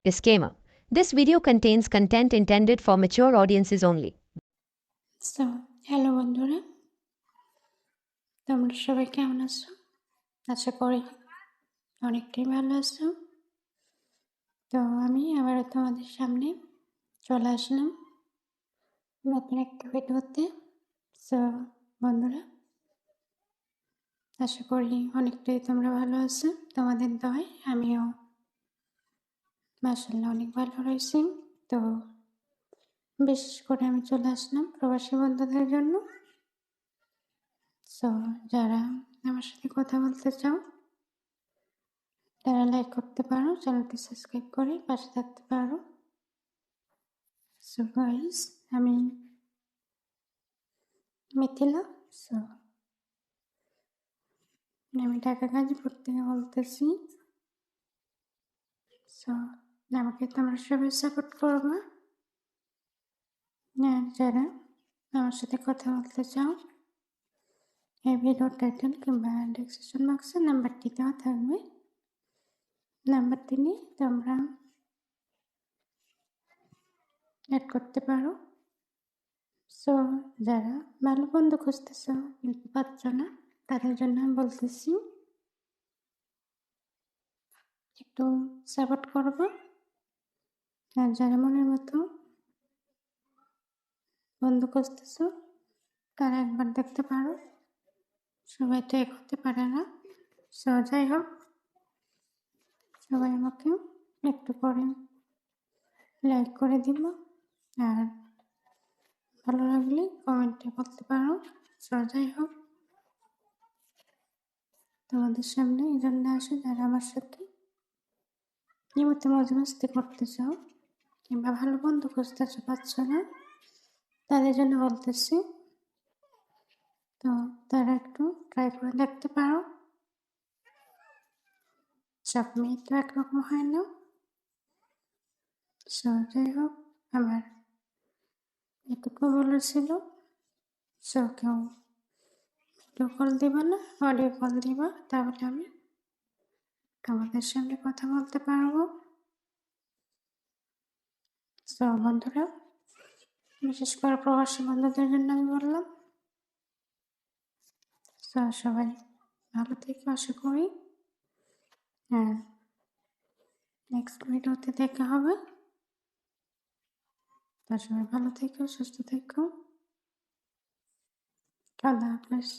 Disclaimer: this video contains content intended for mature audiences only. So hello বন্ধুরা, তোমরা সবাই কেমন আছো? আশা করি অনেকটাই ভালো আছো। তো আমি আবারও তোমাদের সামনে চলে আসলাম নতুন একটা ভিডিওতে। সো বন্ধুরা, আশা করি অনেকটাই তোমরা ভালো আছো। তোমাদের দয় আমিও মাশাআল্লাহ অনেক ভালো রয়েছি। তো বিশেষ করে আমি চলে আসলাম প্রবাসী বন্ধুদের জন্য। সো যারা আমার সাথে কথা বলতে চাও তারা লাইক করতে পারো, চ্যানেলটি সাবস্ক্রাইব করে পাশে থাকতে পারো। সো গাইস, আমি মিথিলা। সো আমি ঢাকা গাজীপুর থেকে বলতেছি। সো আমাকে তোমরা সবাই সাপোর্ট করবা। আর যারা আমার সাথে কথা বলতে চাও, এই ভিডিও টাইটেল কিংবা ডেসক্রিপশন বক্সে নাম্বারটি দেওয়া থাকবে। নাম্বারটি নিয়ে তোমরা অ্যাড করতে পারো। সো যারা ভালো বন্ধু খুঁজতেছ কিন্তু পাচ্ছ না, তাদের জন্য আমি বলতেছি একটু সাপোর্ট করবো। আর যারা মনের মতো বন্ধু খুঁজতেছ তারা একবার দেখতে পারো। সবাই তো এক হতে পারে না। সো যাই হোক, সবাই আমাকে একটু করে লাইক করে দিব। আর ভালো লাগলে কমেন্টে বলতে পারো। সো যাই হোক, তোমাদের সামনে এই জন্য আসে যারা আমার সাথে নিয়মিত মজা মাস্তি করতে চাও কিংবা ভালো বন্ধু খুঁজতেছ পাচ্ছ না, তাদের জন্য বলতেছি। তো তারা একটু ট্রাই করে দেখতে পারো। সব মেয়ে তো একরকম হয় না। সো যাই হোক, আমার এটুকু বলার ছিল। সো কেউ ভিডিও কল দিবা না, অডিও কল দিবা, তাহলে আমি তোমাদের সঙ্গে কথা বলতে পারবো। সো বন্ধুরা, বিশেষ করে প্রবাসী বন্ধুদের জন্য আমি বললাম। সো সবাই ভালো থেকে আশা করি। আর নেক্সট ভিডিওতে দেখা হবে। তো সবাই ভালো থেকো, সুস্থ থেকো। আল্লাহ হাফেজ।